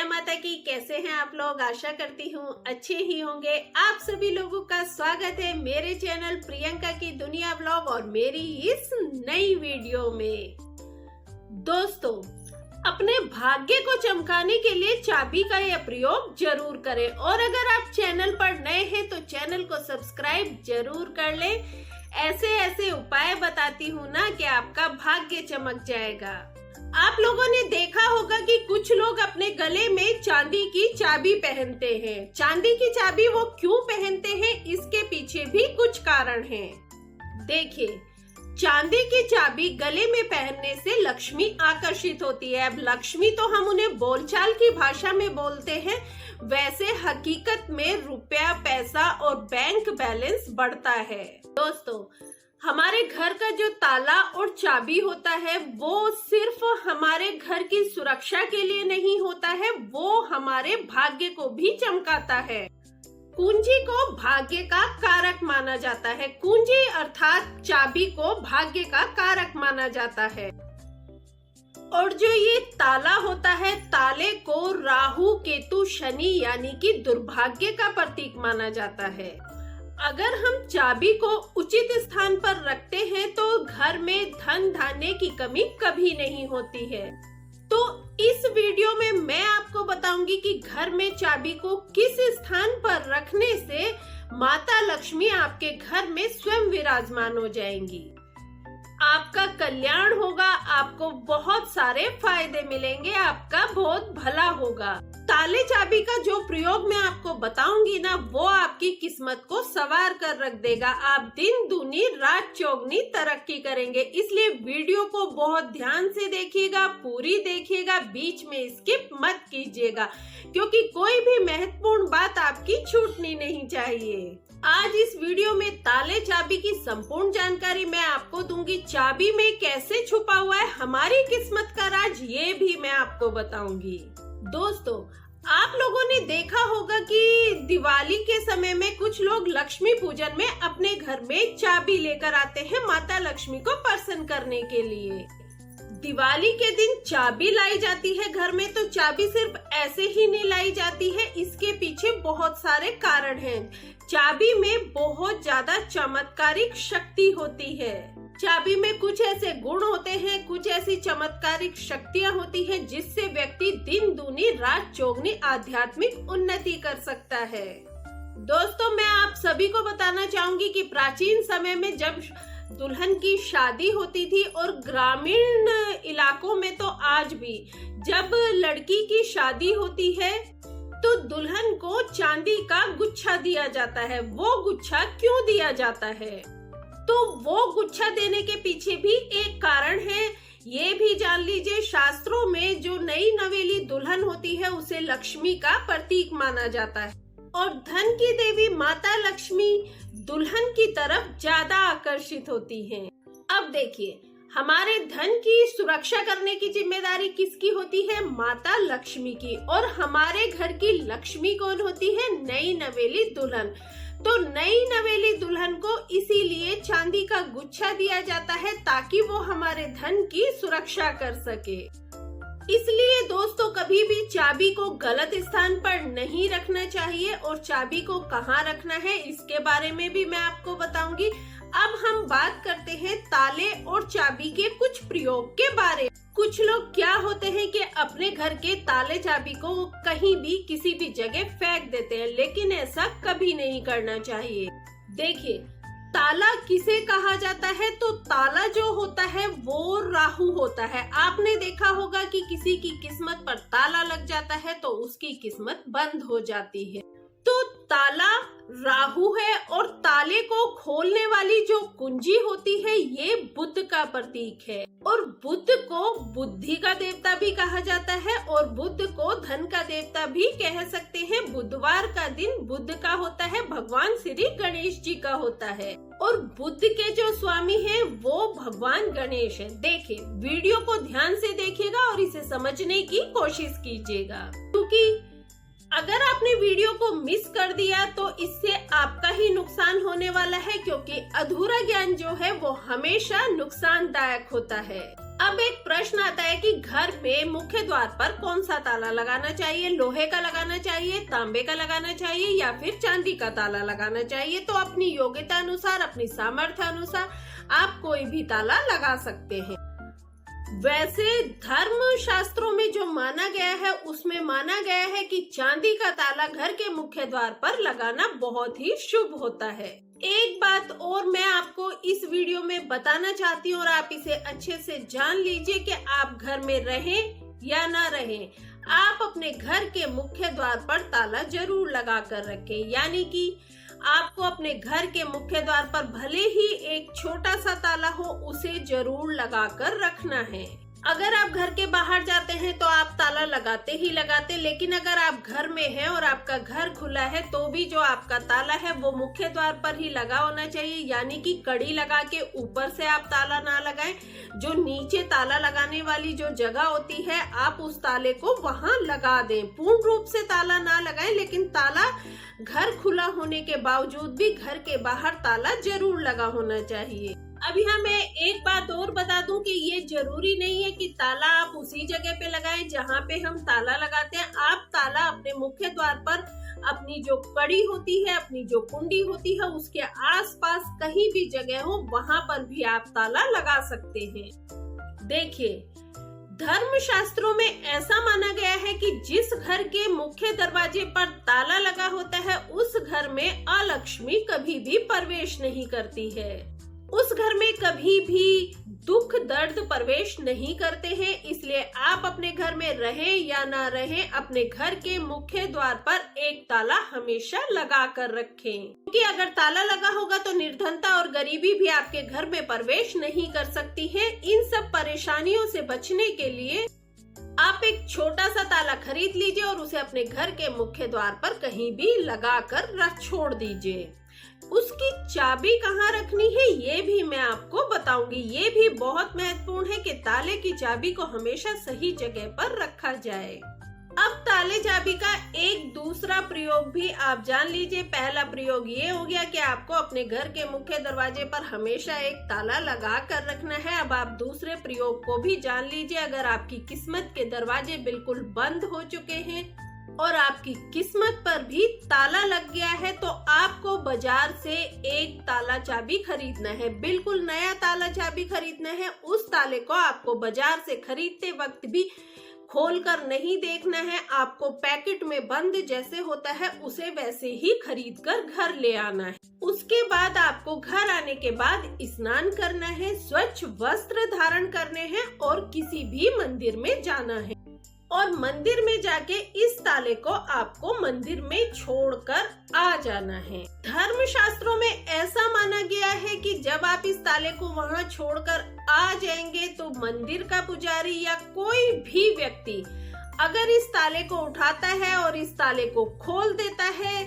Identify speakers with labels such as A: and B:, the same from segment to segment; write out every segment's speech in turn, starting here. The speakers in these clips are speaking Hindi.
A: जय माता की। कैसे हैं आप लोग? आशा करती हूँ अच्छे ही होंगे। आप सभी लोगों का स्वागत है मेरे चैनल प्रियंका की दुनिया व्लॉग और मेरी इस नई वीडियो में। दोस्तों, अपने भाग्य को चमकाने के लिए चाबी का यह प्रयोग जरूर करें और अगर आप चैनल पर नए हैं तो चैनल को सब्सक्राइब जरूर कर लें। ऐसे ऐसे उपाय बताती हूँ ना कि आपका भाग्य चमक जाएगा। आप लोगों ने देखा होगा कि कुछ लोग अपने गले में चांदी की चाबी पहनते हैं। चांदी की चाबी वो क्यों पहनते हैं, इसके पीछे भी कुछ कारण हैं। देखिए, चांदी की चाबी गले में पहनने से लक्ष्मी आकर्षित होती है। अब लक्ष्मी तो हम उन्हें बोलचाल की भाषा में बोलते हैं, वैसे हकीकत में रुपया, पैसा और बैंक बैलेंस बढ़ता है। दोस्तों, हमारे घर का जो ताला और चाबी होता है वो सिर्फ हमारे घर की सुरक्षा के लिए नहीं होता है, वो हमारे भाग्य को भी चमकाता है। कुंजी को भाग्य का कारक माना जाता है। कुंजी अर्थात चाबी को भाग्य का कारक माना जाता है। और जो ये ताला होता है, ताले को राहु, केतु, शनि यानी कि दुर्भाग्य का प्रतीक माना जाता है। अगर हम चाबी को उचित स्थान पर रखते हैं तो घर में धन धान्य की कमी कभी नहीं होती है। तो इस वीडियो में मैं आपको बताऊंगी कि घर में चाबी को किस स्थान पर रखने से माता लक्ष्मी आपके घर में स्वयं विराजमान हो जाएंगी। आपका कल्याण होगा, आपको बहुत सारे फायदे मिलेंगे, आपका बहुत भला होगा। ताले चाबी का जो प्रयोग मैं आपको बताऊंगी ना, वो आपकी किस्मत को सवार कर रख देगा। आप दिन दूनी रात चौगनी तरक्की करेंगे। इसलिए वीडियो को बहुत ध्यान से देखिएगा, पूरी देखिएगा, बीच में स्किप मत कीजिएगा, क्योंकि कोई भी महत्वपूर्ण बात आपकी छूटनी नहीं चाहिए। आज इस वीडियो में ताले चाबी की संपूर्ण जानकारी मैं आपको दूंगी। चाबी में कैसे छुपा हुआ है हमारी किस्मत का राज, ये भी मैं आपको बताऊंगी। दोस्तों, आप लोगों ने देखा होगा कि दिवाली के समय में कुछ लोग लक्ष्मी पूजन में अपने घर में चाबी लेकर आते हैं माता लक्ष्मी को प्रसन्न करने के लिए। दिवाली के दिन चाबी लाई जाती है घर में, तो चाबी सिर्फ ऐसे ही नहीं लाई जाती है, इसके पीछे बहुत सारे कारण हैं। चाबी में बहुत ज्यादा चमत्कारिक शक्ति होती है। चाबी में कुछ ऐसे गुण होते हैं, कुछ ऐसी चमत्कारिक शक्तियां होती हैं जिससे व्यक्ति दिन दूनी रात चौगनी आध्यात्मिक उन्नति कर सकता है। दोस्तों, मैं आप सभी को बताना चाहूंगी कि प्राचीन समय में जब दुल्हन की शादी होती थी और ग्रामीण इलाकों में तो आज भी जब लड़की की शादी होती है तो दुल्हन को चांदी का गुच्छा दिया जाता है। वो गुच्छा क्यों दिया जाता है? तो वो गुच्छा देने के पीछे भी एक कारण है, ये भी जान लीजिए। शास्त्रों में जो नई नवेली दुल्हन होती है उसे लक्ष्मी का प्रतीक माना जाता है और धन की देवी माता लक्ष्मी दुल्हन की तरफ ज्यादा आकर्षित होती हैं। अब देखिए, हमारे धन की सुरक्षा करने की जिम्मेदारी किसकी होती है? माता लक्ष्मी की। और हमारे घर की लक्ष्मी कौन होती है? नई नवेली दुल्हन। तो नई नवेली दुल्हन को इसीलिए चांदी का गुच्छा दिया जाता है ताकि वो हमारे धन की सुरक्षा कर सके। इसलिए दोस्तों, कभी भी चाबी को गलत स्थान पर नहीं रखना चाहिए और चाबी को कहाँ रखना है इसके बारे में भी मैं आपको बताऊंगी। अब हम बात करते हैं ताले और चाबी के कुछ प्रयोग के बारे में। कुछ लोग क्या होते हैं कि अपने घर के ताले चाबी को कहीं भी किसी भी जगह फेंक देते हैं, लेकिन ऐसा कभी नहीं करना चाहिए। देखिए, ताला किसे कहा जाता है? तो ताला जो होता है वो राहु होता है। आपने देखा होगा कि किसी की किस्मत पर ताला लग जाता है तो उसकी किस्मत बंद हो जाती है। तो ताला राहु है और ताले को खोलने वाली जो कुंजी होती है ये बुध का प्रतीक है। और बुध को बुद्धि का देवता भी कहा जाता है और बुध को धन का देवता भी कह सकते हैं। बुधवार का दिन बुध का होता है, भगवान श्री गणेश जी का होता है और बुध के जो स्वामी हैं वो भगवान गणेश हैं। देखिए, वीडियो को ध्यान से देखिएगा और इसे समझने की कोशिश कीजिएगा, क्योंकि अगर आपने वीडियो को मिस कर दिया तो इससे आपका ही नुकसान होने वाला है, क्योंकि अधूरा ज्ञान जो है वो हमेशा नुकसानदायक होता है। अब एक प्रश्न आता है कि घर में मुख्य द्वार पर कौन सा ताला लगाना चाहिए, लोहे का लगाना चाहिए, तांबे का लगाना चाहिए या फिर चांदी का ताला लगाना चाहिए। तो अपनी योग्यता अनुसार, अपनी सामर्थ्य अनुसार आप कोई भी ताला लगा सकते हैं। वैसे धर्म शास्त्रों में जो माना गया है उसमें माना गया है कि चांदी का ताला घर के मुख्य द्वार पर लगाना बहुत ही शुभ होता है। एक बात और मैं आपको इस वीडियो में बताना चाहती हूँ और आप इसे अच्छे से जान लीजिए कि आप घर में रहें या ना रहें, आप अपने घर के मुख्य द्वार पर ताला जरूर लगा कर रखें। यानी कि आपको अपने घर के मुख्य द्वार पर भले ही एक छोटा सा ताला हो, उसे जरूर लगा कर रखना है। अगर आप घर के बाहर जाते हैं तो आप ताला लगाते ही लगाते, लेकिन अगर आप घर में हैं और आपका घर खुला है तो भी जो आपका ताला है वो मुख्य द्वार पर ही लगा होना चाहिए। यानी कि कड़ी लगा के ऊपर से आप ताला ना लगाएं, जो नीचे ताला लगाने वाली जो जगह होती है आप उस ताले को वहां लगा दें। पूर्ण रूप से ताला ना लगाएं, लेकिन ताला घर खुला होने के बावजूद भी घर के बाहर ताला जरूर लगा होना चाहिए। अब यहाँ मैं एक बात और बता दूं कि ये जरूरी नहीं है कि ताला आप उसी जगह पे लगाएं जहाँ पे हम ताला लगाते हैं। आप ताला अपने मुख्य द्वार पर अपनी जो कड़ी होती है, अपनी जो कुंडी होती है, उसके आसपास कहीं भी जगह हो वहां पर भी आप ताला लगा सकते हैं। देखिए, धर्म शास्त्रों में ऐसा माना गया है कि जिस घर के मुख्य दरवाजे पर ताला लगा होता है उस घर में अलक्ष्मी कभी भी प्रवेश नहीं करती है। उस घर में कभी भी दुख दर्द प्रवेश नहीं करते हैं। इसलिए आप अपने घर में रहें या ना रहें, अपने घर के मुख्य द्वार पर एक ताला हमेशा लगा कर रखें, क्योंकि अगर ताला लगा होगा तो निर्धनता और गरीबी भी आपके घर में प्रवेश नहीं कर सकती है। इन सब परेशानियों से बचने के लिए आप एक छोटा सा ताला खरीद लीजिए और उसे अपने घर के मुख्य द्वार पर कहीं भी लगा कर रख छोड़ दीजिए। उसकी चाबी कहाँ रखनी है ये भी मैं आपको बताऊंगी। ये भी बहुत महत्वपूर्ण है कि ताले की चाबी को हमेशा सही जगह पर रखा जाए। अब ताले चाबी का एक दूसरा प्रयोग भी आप जान लीजिए। पहला प्रयोग ये हो गया कि आपको अपने घर के मुख्य दरवाजे पर हमेशा एक ताला लगा कर रखना है। अब आप दूसरे प्रयोग को भी जान लीजिए। अगर आपकी किस्मत के दरवाजे बिल्कुल बंद हो चुके हैं और आपकी किस्मत पर भी ताला लग गया है तो आपको बाजार से एक ताला चाबी खरीदना है। बिल्कुल नया ताला चाबी खरीदना है। उस ताले को आपको बाजार से खरीदते वक्त भी खोलकर नहीं देखना है। आपको पैकेट में बंद जैसे होता है उसे वैसे ही खरीद कर घर ले आना है। उसके बाद आपको घर आने के बाद स्नान करना है, स्वच्छ वस्त्र धारण करने हैं और किसी भी मंदिर में जाना है और मंदिर में जाके इस ताले को आपको मंदिर में छोड़कर आ जाना है। धर्म शास्त्रों में ऐसा माना गया है कि जब आप इस ताले को वहां छोड़कर आ जाएंगे तो मंदिर का पुजारी या कोई भी व्यक्ति अगर इस ताले को उठाता है और इस ताले को खोल देता है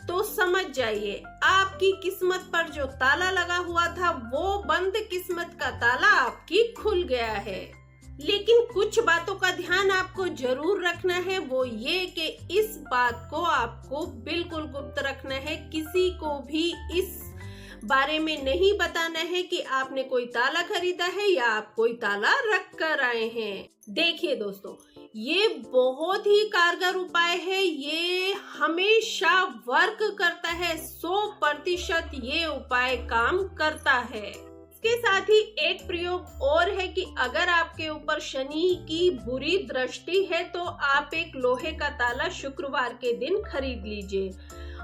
A: तो समझ जाइए आपकी किस्मत पर जो ताला लगा हुआ था वो बंद किस्मत का ताला आपकी खुल गया है। लेकिन कुछ बातों का ध्यान आपको जरूर रखना है, वो ये कि इस बात को आपको बिल्कुल गुप्त रखना है। किसी को भी इस बारे में नहीं बताना है कि आपने कोई ताला खरीदा है या आप कोई ताला रख कर आए हैं। देखिए दोस्तों, ये बहुत ही कारगर उपाय है। ये हमेशा वर्क करता है, 100% ये उपाय काम करता है। इसके साथ ही एक प्रयोग और है कि अगर आपके ऊपर शनि की बुरी दृष्टि है तो आप एक लोहे का ताला शुक्रवार के दिन खरीद लीजिए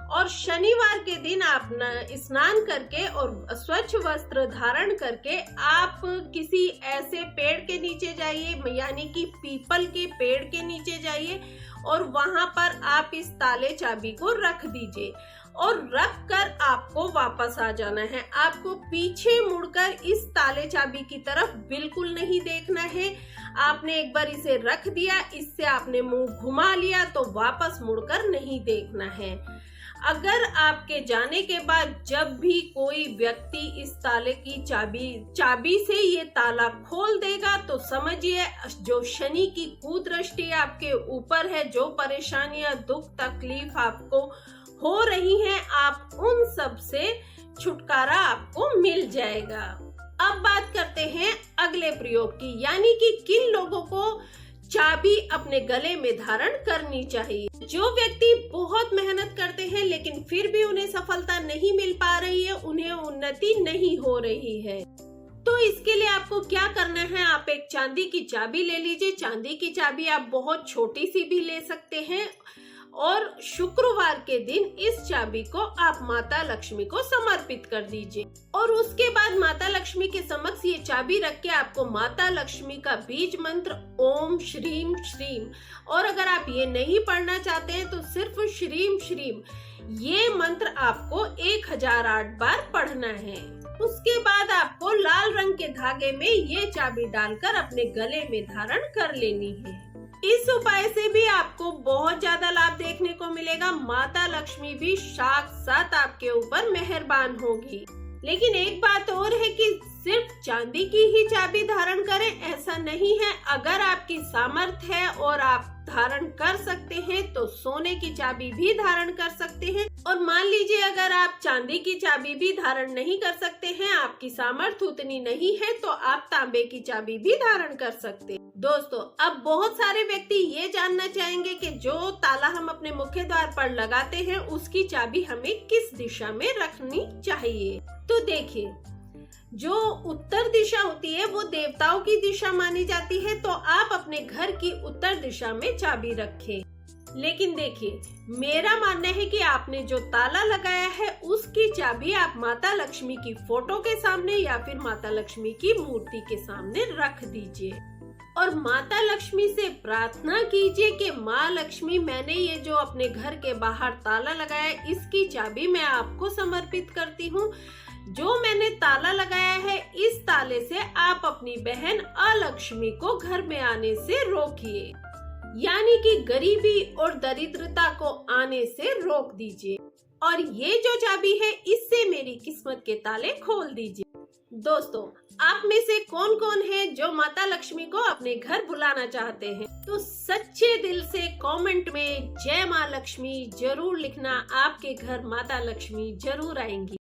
A: और शनिवार के दिन आप स्नान करके और स्वच्छ वस्त्र धारण करके आप किसी ऐसे पेड़ के नीचे जाइए, यानी कि पीपल के पेड़ के नीचे जाइए और वहां पर आप इस ताले चाबी को रख दीजिए और रख कर आपको वापस आ जाना है। आपको पीछे मुड़कर इस ताले चाबी की तरफ बिल्कुल नहीं देखना है। आपने एक बार इसे रख दिया, इससे आपने मुंह घुमा लिया तो वापस मुड़कर नहीं देखना है। अगर आपके जाने के बाद जब भी कोई व्यक्ति इस ताले की चाबी से ये ताला खोल देगा तो समझिए जो शनि की कुदृष्टि आपके ऊपर है, जो परेशानियां दुख तकलीफ आपको हो रही हैं, आप उन सब से छुटकारा आपको मिल जाएगा। अब बात करते हैं अगले प्रयोग की, यानी कि किन लोगों को चाबी अपने गले में धारण करनी चाहिए। जो व्यक्ति बहुत मेहनत करते हैं लेकिन फिर भी उन्हें सफलता नहीं मिल पा रही है, उन्हें उन्नति नहीं हो रही है, तो इसके लिए आपको क्या करना है, आप एक चांदी की चाबी ले लीजिए। चांदी की चाबी आप बहुत छोटी सी भी ले सकते हैं और शुक्रवार के दिन इस चाबी को आप माता लक्ष्मी को समर्पित कर दीजिए और उसके बाद माता लक्ष्मी के समक्ष ये चाबी रख के आपको माता लक्ष्मी का बीज मंत्र ओम श्रीम श्रीम, और अगर आप ये नहीं पढ़ना चाहते हैं तो सिर्फ श्रीम श्रीम ये मंत्र आपको 1008 बार पढ़ना है। उसके बाद आपको लाल रंग के धागे में ये चाबी डालकर अपने गले में धारण कर लेनी है। इस उपाय से भी आपको बहुत ज्यादा लाभ देखने को मिलेगा। माता लक्ष्मी भी साक्षात आपके ऊपर मेहरबान होगी। लेकिन एक बात और है कि सिर्फ चांदी की ही चाबी धारण करें ऐसा नहीं है। अगर आपकी सामर्थ्य है और आप धारण कर सकते हैं तो सोने की चाबी भी धारण कर सकते हैं, और मान लीजिए अगर आप चांदी की चाबी भी धारण नहीं कर सकते हैं, आपकी सामर्थ्य उतनी नहीं है, तो आप तांबे की चाबी भी धारण कर सकते हैं। दोस्तों, अब बहुत सारे व्यक्ति ये जानना चाहेंगे कि जो ताला हम अपने मुख्य द्वार पर लगाते हैं उसकी चाबी हमें किस दिशा में रखनी चाहिए। तो देखिए, जो उत्तर दिशा होती है वो देवताओं की दिशा मानी जाती है, तो आप अपने घर की उत्तर दिशा में चाबी रखें। लेकिन देखिए, मेरा मानना है कि आपने जो ताला लगाया है उसकी चाबी आप माता लक्ष्मी की फोटो के सामने या फिर माता लक्ष्मी की मूर्ति के सामने रख दीजिए और माता लक्ष्मी से प्रार्थना कीजिए कि माँ लक्ष्मी, मैंने ये जो अपने घर के बाहर ताला लगाया है इसकी चाबी मैं आपको समर्पित करती हूँ। जो मैंने ताला लगाया है इस ताले से आप अपनी बहन अलक्ष्मी को घर में आने से रोकिए, यानी कि गरीबी और दरिद्रता को आने से रोक दीजिए, और ये जो चाबी है इससे मेरी किस्मत के ताले खोल दीजिए। दोस्तों, आप में से कौन कौन है जो माता लक्ष्मी को अपने घर बुलाना चाहते हैं? तो सच्चे दिल से कमेंट में जय माँ लक्ष्मी जरूर लिखना। आपके घर माता लक्ष्मी जरूर आएंगी।